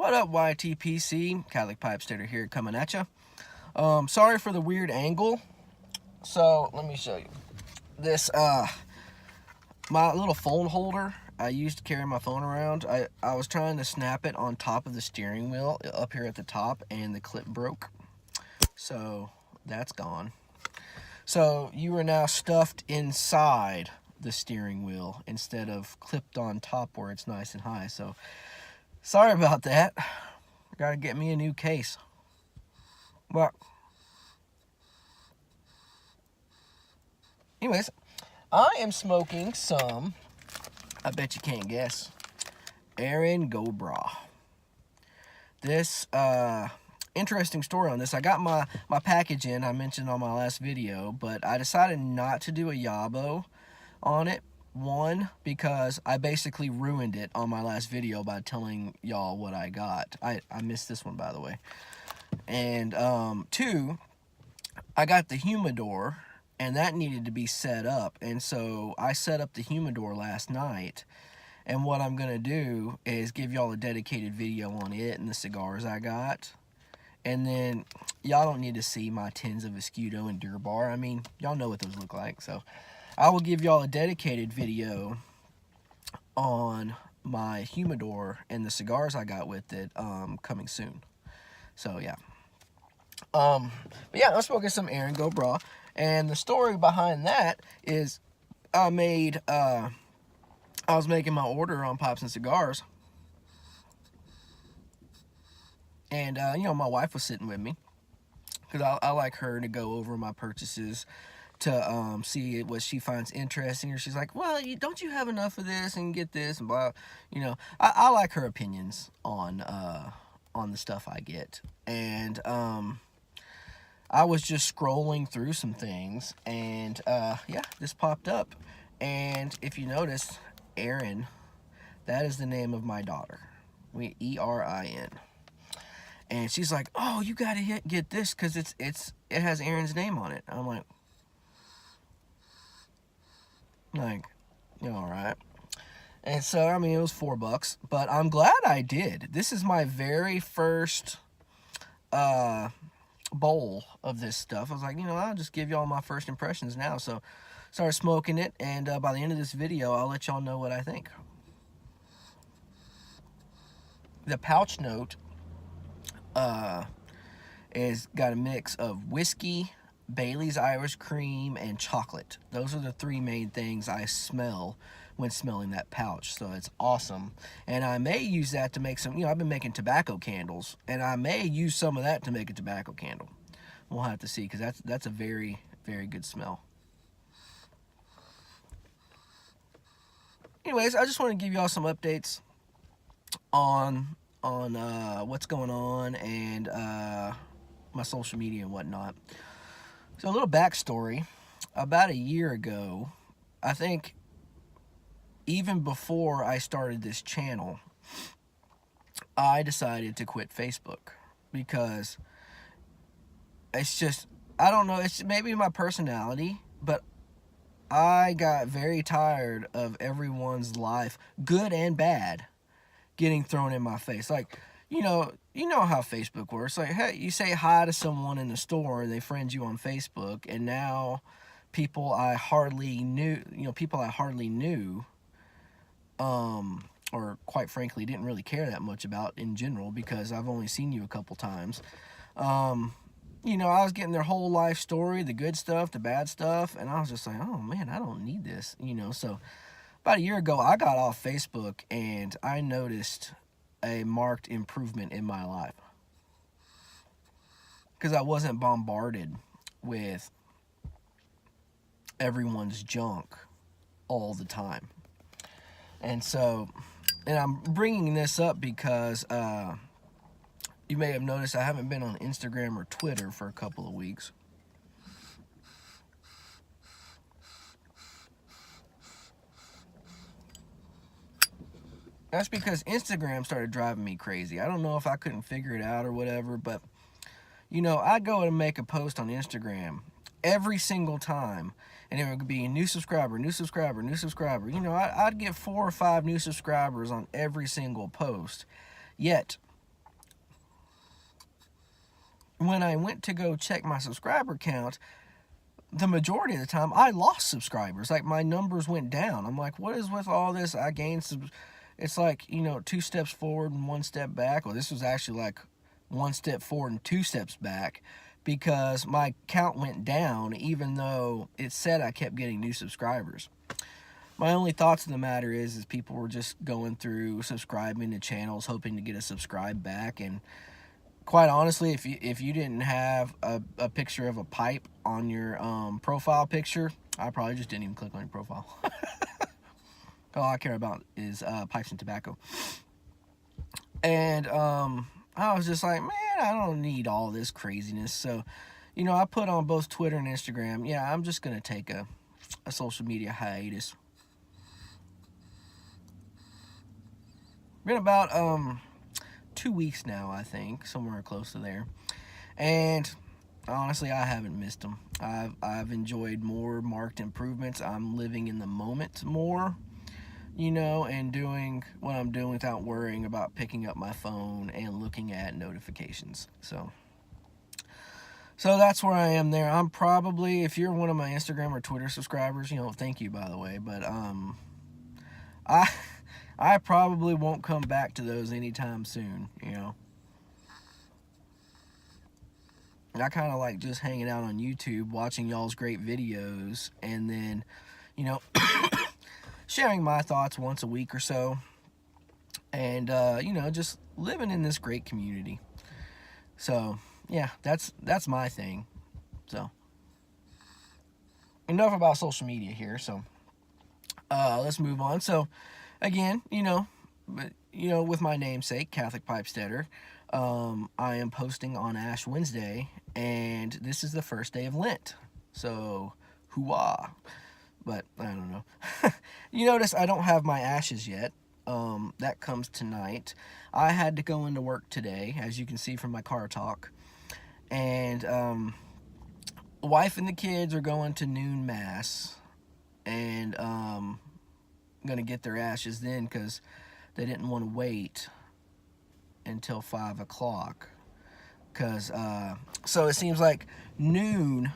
What up, YTPC? Catholic Pipe Stater here, coming at you. Sorry for the weird angle. So let me show you this. My little phone holder I used to carry my phone around. I was trying to snap it on top of the steering wheel up here at the top, and the clip broke. So that's gone. So you are now stuffed inside the steering wheel instead of clipped on top where it's nice and high. So sorry about that. Gotta get me a new case. But anyways, I am smoking some, I bet you can't guess, Erin Go Bragh. This, interesting story on this. I got my package in, I mentioned on my last video, but I decided not to do a yabo on it. One, because I basically ruined it on my last video by telling y'all what I got. I missed this one, by the way. And two, I got the humidor, and that needed to be set up. And so I set up the humidor last night. And what I'm going to do is give y'all a dedicated video on it and the cigars I got. And then y'all don't need to see my tins of Escudo and Durbar. I mean, y'all know what those look like. So I will give y'all a dedicated video on my humidor and the cigars I got with it coming soon. So yeah. But yeah, I'm smoking some Erin Go Bragh. And the story behind that is I was making my order on Pops and Cigars. And, you know, my wife was sitting with me. Because I like her to go over my purchases to see what she finds interesting. Or she's like, well, don't you have enough of this and get this and blah. You know, I like her opinions on the stuff I get. And I was just scrolling through some things. And, yeah, this popped up. And if you notice, Erin, that is the name of my daughter. E-R-I-N. And she's like, oh, you gotta get this because it has Erin's name on it. I'm like, you know, all right. And so, I mean, it was $4, but I'm glad I did. This is my very first bowl of this stuff. I was like, you know, I'll just give y'all my first impressions now. So started smoking it, and by the end of this video, I'll let y'all know what I think. The pouch note is got a mix of whiskey, Bailey's Irish Cream, and chocolate. Those are the three main things I smell when smelling that pouch. So it's awesome. And I may use that to make some, you know, I've been making tobacco candles, and I may use some of that to make a tobacco candle. We'll have to see, because that's a very, very good smell. Anyways, I just want to give y'all some updates on what's going on and my social media and whatnot. So a little backstory. About a year ago, I think even before I started this channel, I decided to quit Facebook because it's just, I don't know, it's maybe my personality, but I got very tired of everyone's life, good and bad, getting thrown in my face. Like, you know how Facebook works. Like, hey, you say hi to someone in the store and they friend you on Facebook, and now people I hardly knew, or quite frankly didn't really care that much about in general because I've only seen you a couple times. You know, I was getting their whole life story, the good stuff, the bad stuff, and I was just like, oh man, I don't need this, you know. So about a year ago, I got off Facebook, and I noticed a marked improvement in my life because I wasn't bombarded with everyone's junk all the time. And so, and I'm bringing this up because you may have noticed I haven't been on Instagram or Twitter for a couple of weeks. That's because Instagram started driving me crazy. I don't know if I couldn't figure it out or whatever, but, you know, I go and make a post on Instagram every single time, and it would be a new subscriber, new subscriber, new subscriber. You know, I'd get 4 or 5 new subscribers on every single post. Yet, when I went to go check my subscriber count, the majority of the time I lost subscribers. Like, my numbers went down. I'm like, what is with all this? I gained it's like, 2 steps forward and 1 step back. Well, this was actually like 1 step forward and 2 steps back, because my count went down even though it said I kept getting new subscribers. My only thoughts on the matter is people were just going through subscribing to channels hoping to get a subscribe back. And quite honestly, if you didn't have a picture of a pipe on your profile picture, I probably just didn't even click on your profile. All I care about is pipes and tobacco. And I was just like, man, I don't need all this craziness. So, I put on both Twitter and Instagram, yeah, I'm just going to take a social media hiatus. Been about 2 weeks now, I think, somewhere close to there. And honestly, I haven't missed them. I've enjoyed more marked improvements. I'm living in the moment more, and doing what I'm doing without worrying about picking up my phone and looking at notifications. So that's where I am there. I'm probably, if you're one of my Instagram or Twitter subscribers, thank you, by the way, but I probably won't come back to those anytime soon, I kind of like just hanging out on YouTube, watching y'all's great videos, and then, sharing my thoughts once a week or so, and just living in this great community. So yeah, that's my thing. So enough about social media here. So let's move on. So again, with my namesake, Catholic Pipesteader, I am posting on Ash Wednesday, and this is the first day of Lent. So hoo-ah. But I don't know. You notice I don't have my ashes yet. That comes tonight. I had to go into work today, as you can see from my car talk. And wife and the kids are going to noon mass, and gonna get their ashes then, because they didn't want to wait until 5 o'clock. Because so it seems like noon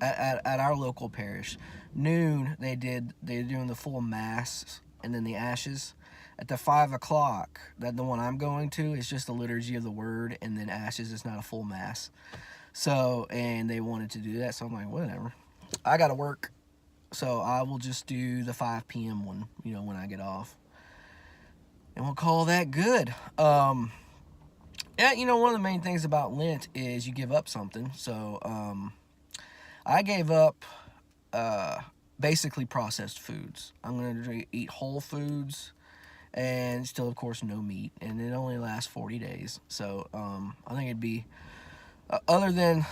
at our local parish, noon they're doing the full mass and then the ashes. At the 5 o'clock, that the one I'm going to, is just the liturgy of the word, and then ashes is not a full mass. So, and they wanted to do that, so I'm like, whatever. I gotta work, so I will just do the 5 p.m. one, when I get off, and we'll call that good. Yeah, one of the main things about Lent is you give up something. So I gave up basically processed foods. I'm going to eat whole foods, and still, of course, no meat. And it only lasts 40 days. So I think it'd be, other than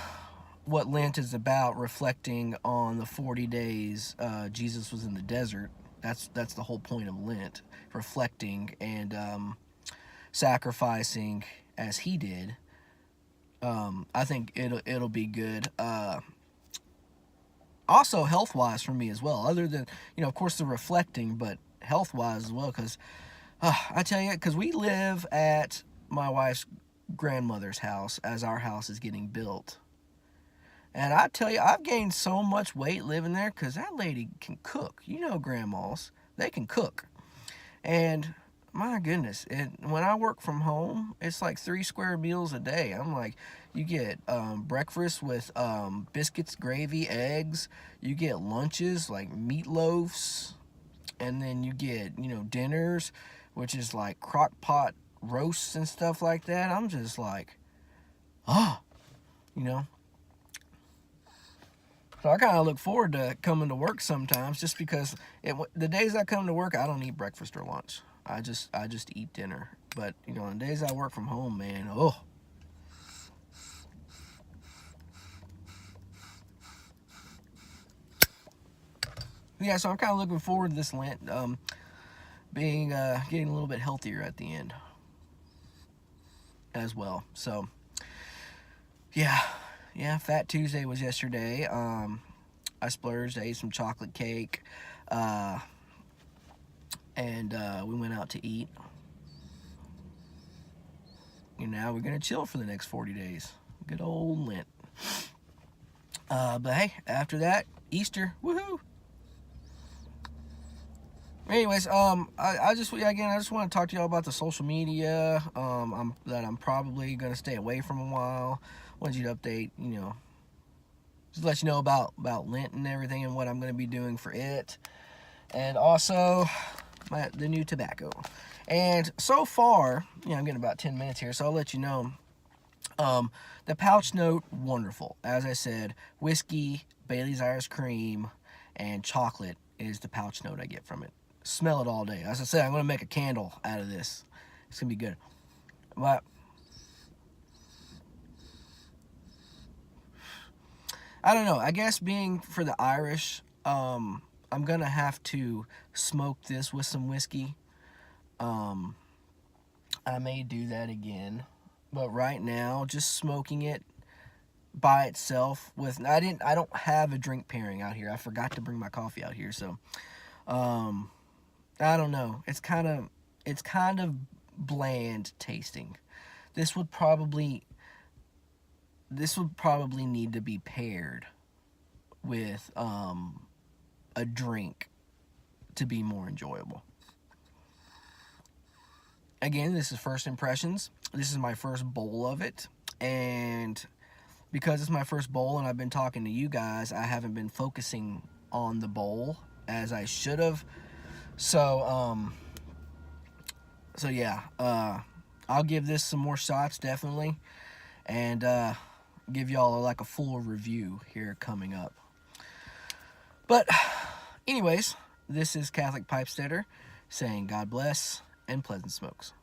what Lent is about, reflecting on the 40 days Jesus was in the desert. That's the whole point of Lent, reflecting and sacrificing as he did. I think it'll be good. Also health-wise for me as well, other than, of course, the reflecting, but health-wise as well, because I tell you, because we live at my wife's grandmother's house as our house is getting built, and I tell you, I've gained so much weight living there, because that lady can cook. Grandmas, they can cook. And my goodness, when I work from home, it's like 3 square meals a day. I'm like, you get breakfast with biscuits, gravy, eggs. You get lunches like meatloafs, and then you get, dinners, which is like crock pot roasts and stuff like that. I'm just like, So I kind of look forward to coming to work sometimes, just because the days I come to work, I don't eat breakfast or lunch. I just eat dinner. But, on days I work from home, man, Yeah, so I'm kind of looking forward to this Lent, getting a little bit healthier at the end as well. So, yeah, Fat Tuesday was yesterday. I splurged, I ate some chocolate cake, and we went out to eat. And now we're going to chill for the next 40 days. Good old Lent. But hey, after that, Easter, woohoo! Anyways, I just want to talk to y'all about the social media. That I'm probably gonna stay away from a while. Wanted you to update, just let you know about Lent and everything and what I'm gonna be doing for it, and also the new tobacco. And so far, I'm getting about 10 minutes here, so I'll let you know. The pouch note, wonderful. As I said, whiskey, Bailey's Irish Cream, and chocolate is the pouch note I get from it. Smell it all day. As I said, I'm going to make a candle out of this. It's going to be good. But I don't know. I guess being for the Irish, I'm going to have to smoke this with some whiskey. I may do that again. But right now, just smoking it by itself with... I don't have a drink pairing out here. I forgot to bring my coffee out here, so... I don't know. It's kind of bland tasting. This would probably need to be paired with a drink to be more enjoyable. Again, this is first impressions. This is my first bowl of it, and because it's my first bowl and I've been talking to you guys, I haven't been focusing on the bowl as I should have. So yeah, I'll give this some more shots, definitely, and give y'all like a full review here coming up. But anyways, this is Catholic Pipesteader saying God bless and pleasant smokes.